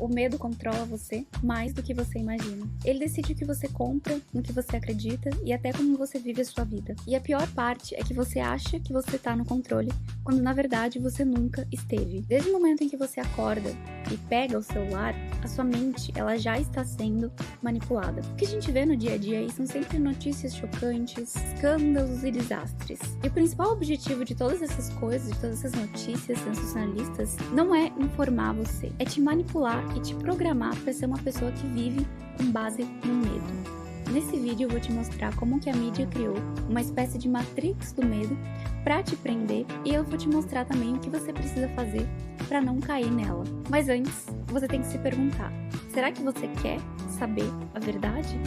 O medo controla você mais do que você imagina. Ele decide o que você compra, no que você acredita e até como você vive a sua vida. E a pior parte é que você acha que você tá no controle, quando na verdade você nunca esteve. Desde o momento em que você acorda e pega o celular, a sua mente ela já está sendo manipulada. O que a gente vê no dia a dia aí são sempre notícias chocantes, escândalos e desastres. E o principal objetivo de todas essas coisas, de todas essas notícias sensacionalistas, não é informar você, é te manipular e te programar para ser uma pessoa que vive com base no medo. Nesse vídeo eu vou te mostrar como que a mídia criou uma espécie de matrix do medo para te prender e eu vou te mostrar também o que você precisa fazer para não cair nela. Mas antes, você tem que se perguntar, será que você quer saber a verdade?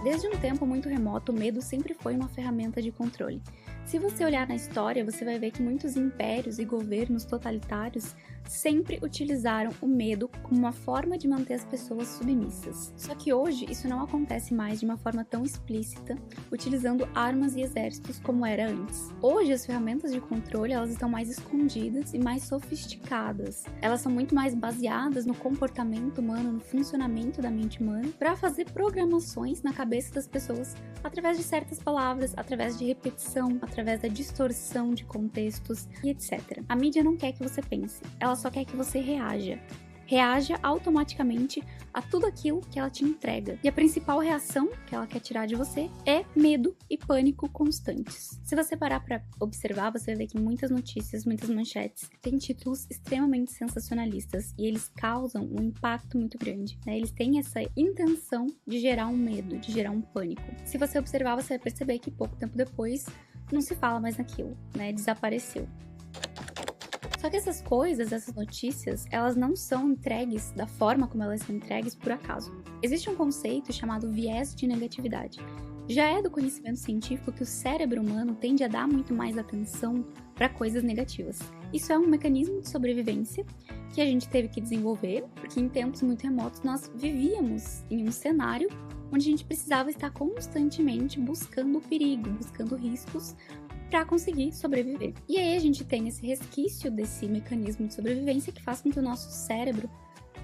Desde um tempo muito remoto, o medo sempre foi uma ferramenta de controle. Se você olhar na história, você vai ver que muitos impérios e governos totalitários sempre utilizaram o medo como uma forma de manter as pessoas submissas. Só que hoje isso não acontece mais de uma forma tão explícita, utilizando armas e exércitos como era antes. Hoje as ferramentas de controle elas estão mais escondidas e mais sofisticadas. Elas são muito mais baseadas no comportamento humano, no funcionamento da mente humana, para fazer programações na cabeça das pessoas através de certas palavras, através de repetição, através da distorção de contextos e etc. A mídia não quer que você pense, ela só quer que você reaja. Reaja automaticamente a tudo aquilo que ela te entrega. E a principal reação que ela quer tirar de você é medo e pânico constantes. Se você parar para observar, você vai ver que muitas notícias, muitas manchetes têm títulos extremamente sensacionalistas e eles causam um impacto muito grande, né? Eles têm essa intenção de gerar um medo, de gerar um pânico. Se você observar, você vai perceber que pouco tempo depois não se fala mais naquilo, né? Desapareceu. Só que essas coisas, essas notícias, elas não são entregues da forma como elas são entregues por acaso. Existe um conceito chamado viés de negatividade. Já é do conhecimento científico que o cérebro humano tende a dar muito mais atenção para coisas negativas. Isso é um mecanismo de sobrevivência que a gente teve que desenvolver, porque em tempos muito remotos nós vivíamos em um cenário onde a gente precisava estar constantemente buscando o perigo, buscando riscos, para conseguir sobreviver. E aí a gente tem esse resquício desse mecanismo de sobrevivência que faz com que o nosso cérebro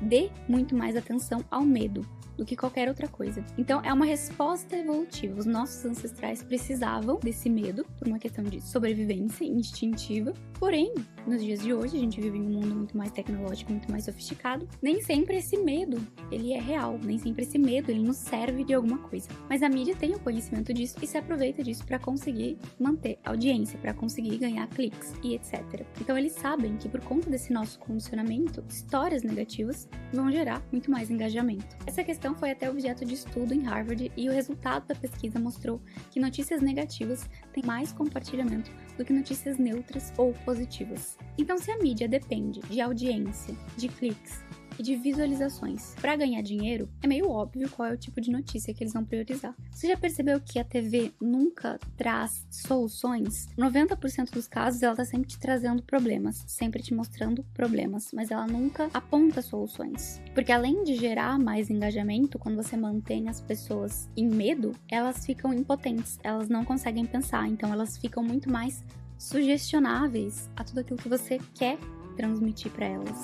dê muito mais atenção ao medo do que qualquer outra coisa. Então é uma resposta evolutiva. Os nossos ancestrais precisavam desse medo por uma questão de sobrevivência instintiva. Porém, nos dias de hoje, a gente vive em um mundo muito mais tecnológico, muito mais sofisticado. Nem sempre esse medo, ele é real. Nem sempre esse medo, ele nos serve de alguma coisa. Mas a mídia tem o conhecimento disso e se aproveita disso para conseguir manter audiência, para conseguir ganhar cliques e etc. Então eles sabem que por conta desse nosso condicionamento, histórias negativas vão gerar muito mais engajamento. Essa questão foi até objeto de estudo em Harvard e o resultado da pesquisa mostrou que notícias negativas têm mais compartilhamento do que notícias neutras ou positivas. Então, se a mídia depende de audiência, de cliques e de visualizações para ganhar dinheiro, é meio óbvio qual é o tipo de notícia que eles vão priorizar. Você já percebeu que a TV nunca traz soluções? 90% dos casos ela tá sempre te trazendo problemas, sempre te mostrando problemas, mas ela nunca aponta soluções. Porque além de gerar mais engajamento, quando você mantém as pessoas em medo, elas ficam impotentes, elas não conseguem pensar, então elas ficam muito mais sugestionáveis a tudo aquilo que você quer transmitir para elas.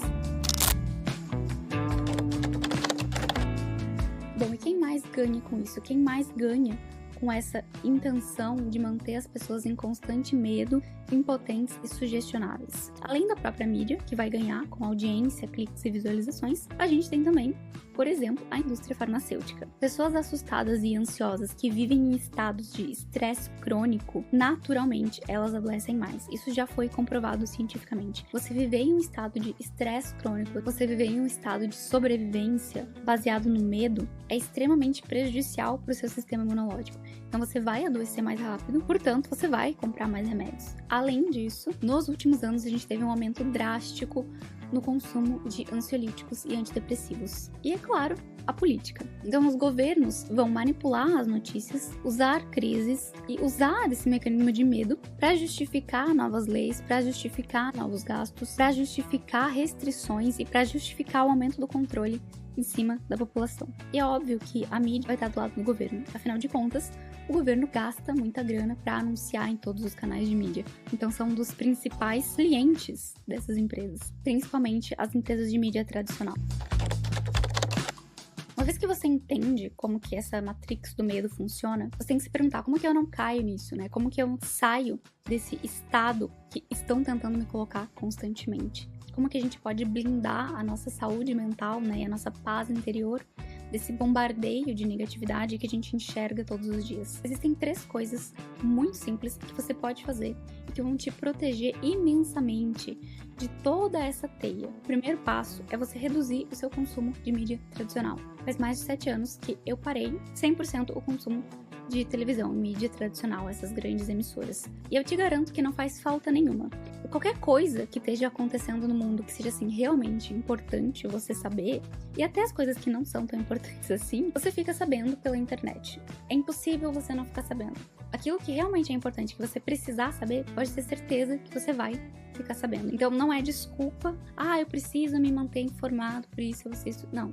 Bom, e quem mais ganha com isso? Quem mais ganha com essa intenção de manter as pessoas em constante medo, impotentes e sugestionáveis? Além da própria mídia, que vai ganhar com audiência, cliques e visualizações, a gente tem também, por exemplo, a indústria farmacêutica. Pessoas assustadas e ansiosas que vivem em estados de estresse crônico, naturalmente, elas adoecem mais. Isso já foi comprovado cientificamente. Você viver em um estado de estresse crônico, você viver em um estado de sobrevivência baseado no medo, é extremamente prejudicial para o seu sistema imunológico. Então você vai adoecer mais rápido, portanto você vai comprar mais remédios. Além disso, nos últimos anos a gente teve um aumento drástico no consumo de ansiolíticos e antidepressivos. E é claro, a política. Então os governos vão manipular as notícias, usar crises e usar esse mecanismo de medo para justificar novas leis, para justificar novos gastos, para justificar restrições e para justificar o aumento do controle em cima da população. E é óbvio que a mídia vai estar do lado do governo. Afinal de contas, o governo gasta muita grana para anunciar em todos os canais de mídia. Então são um dos principais clientes dessas empresas, principalmente as empresas de mídia tradicional. Uma vez que você entende como que essa matrix do medo funciona, você tem que se perguntar como que eu não caio nisso, né? Como que eu saio desse estado que estão tentando me colocar constantemente? Como que a gente pode blindar a nossa saúde mental, né? E a nossa paz interior desse bombardeio de negatividade que a gente enxerga todos os dias. Existem 3 coisas muito simples que você pode fazer e que vão te proteger imensamente de toda essa teia. O primeiro passo é você reduzir o seu consumo de mídia tradicional. Faz mais de 7 anos que eu parei 100% o consumo de televisão, mídia tradicional, essas grandes emissoras. E eu te garanto que não faz falta nenhuma. Qualquer coisa que esteja acontecendo no mundo que seja assim realmente importante você saber, e até as coisas que não são tão importantes assim, você fica sabendo pela internet. É impossível você não ficar sabendo. Aquilo que realmente é importante, que você precisar saber, pode ter certeza que você vai ficar sabendo. Então não é desculpa, eu preciso me manter informado, por isso eu sei isso. Não.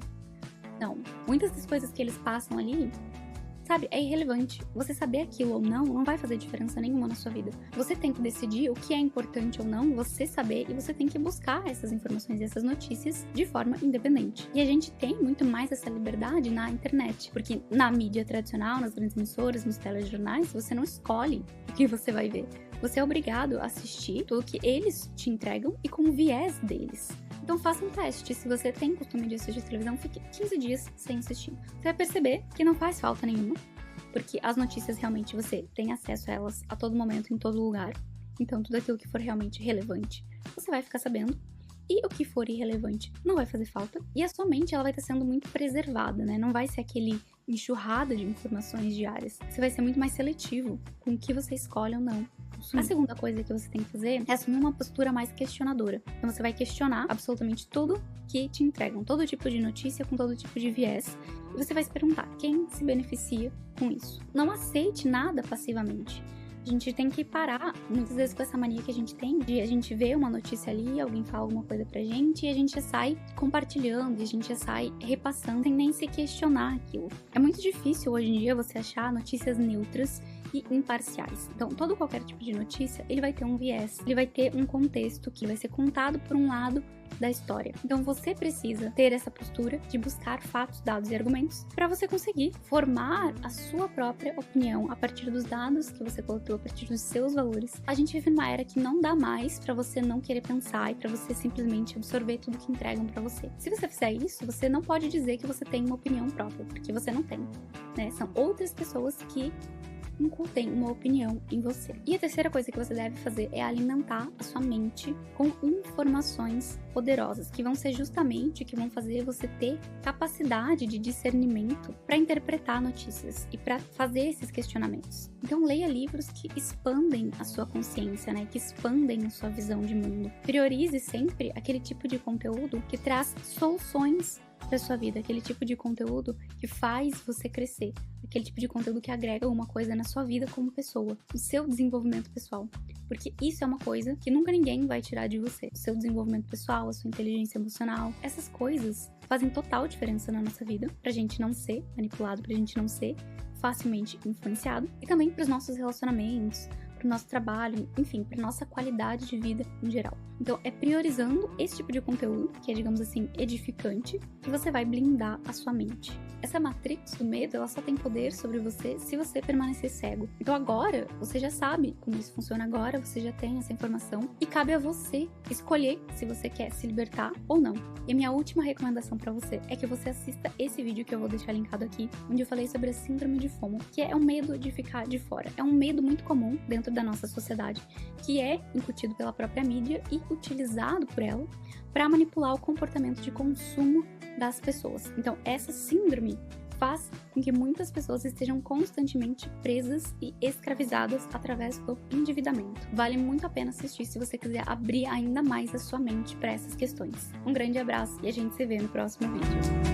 Muitas das coisas que eles passam ali, sabe, é irrelevante. Você saber aquilo ou não vai fazer diferença nenhuma na sua vida. Você tem que decidir o que é importante ou não, você saber, e você tem que buscar essas informações e essas notícias de forma independente. E a gente tem muito mais essa liberdade na internet, porque na mídia tradicional, nas grandes emissoras, nos telejornais, você não escolhe o que você vai ver. Você é obrigado a assistir tudo que eles te entregam e com o viés deles. Então faça um teste. Se você tem costume de assistir televisão, fique 15 dias sem assistir. Você vai perceber que não faz falta nenhuma, porque as notícias realmente você tem acesso a elas a todo momento, em todo lugar. Então tudo aquilo que for realmente relevante, você vai ficar sabendo. E o que for irrelevante não vai fazer falta. E a sua mente ela vai estar sendo muito preservada, né? Não vai ser aquele enxurrada de informações diárias. Você vai ser muito mais seletivo com o que você escolhe ou não. A segunda coisa que você tem que fazer é assumir uma postura mais questionadora. Então você vai questionar absolutamente tudo que te entregam, todo tipo de notícia com todo tipo de viés. E você vai se perguntar, quem se beneficia com isso? Não aceite nada passivamente. A gente tem que parar, muitas vezes, com essa mania que a gente tem de a gente ver uma notícia ali, alguém fala alguma coisa pra gente e a gente já sai compartilhando, e a gente já sai repassando sem nem se questionar aquilo. É muito difícil hoje em dia você achar notícias neutras e imparciais. Então, qualquer tipo de notícia, ele vai ter um viés, ele vai ter um contexto que vai ser contado por um lado da história. Então você precisa ter essa postura de buscar fatos, dados e argumentos para você conseguir formar a sua própria opinião a partir dos dados que você coletou, a partir dos seus valores. A gente vive numa era que não dá mais para você não querer pensar e para você simplesmente absorver tudo que entregam para você. Se você fizer isso, você não pode dizer que você tem uma opinião própria, porque você não tem, né? São outras pessoas que incutem uma opinião em você. E a terceira coisa que você deve fazer é alimentar a sua mente com informações poderosas, que vão ser justamente que vão fazer você ter capacidade de discernimento para interpretar notícias e para fazer esses questionamentos. Então leia livros que expandem a sua consciência, né? Que expandem a sua visão de mundo. Priorize sempre aquele tipo de conteúdo que traz soluções para sua vida, aquele tipo de conteúdo que faz você crescer, aquele tipo de conteúdo que agrega alguma coisa na sua vida como pessoa, no seu desenvolvimento pessoal, porque isso é uma coisa que nunca ninguém vai tirar de você. O seu desenvolvimento pessoal, a sua inteligência emocional, essas coisas fazem total diferença na nossa vida, pra gente não ser manipulado, pra gente não ser facilmente influenciado, e também pros nossos relacionamentos, pro nosso trabalho, enfim, pra nossa qualidade de vida em geral. Então, é priorizando esse tipo de conteúdo, que é, digamos assim, edificante, que você vai blindar a sua mente. Essa matrix do medo, ela só tem poder sobre você se você permanecer cego. Então agora, você já sabe como isso funciona agora, você já tem essa informação, e cabe a você escolher se você quer se libertar ou não. E a minha última recomendação pra você é que você assista esse vídeo que eu vou deixar linkado aqui, onde eu falei sobre a síndrome de FOMO, que é um medo de ficar de fora. É um medo muito comum dentro da nossa sociedade, que é incutido pela própria mídia e utilizado por ela para manipular o comportamento de consumo das pessoas. Então, essa síndrome faz com que muitas pessoas estejam constantemente presas e escravizadas através do endividamento. Vale muito a pena assistir se você quiser abrir ainda mais a sua mente para essas questões. Um grande abraço e a gente se vê no próximo vídeo.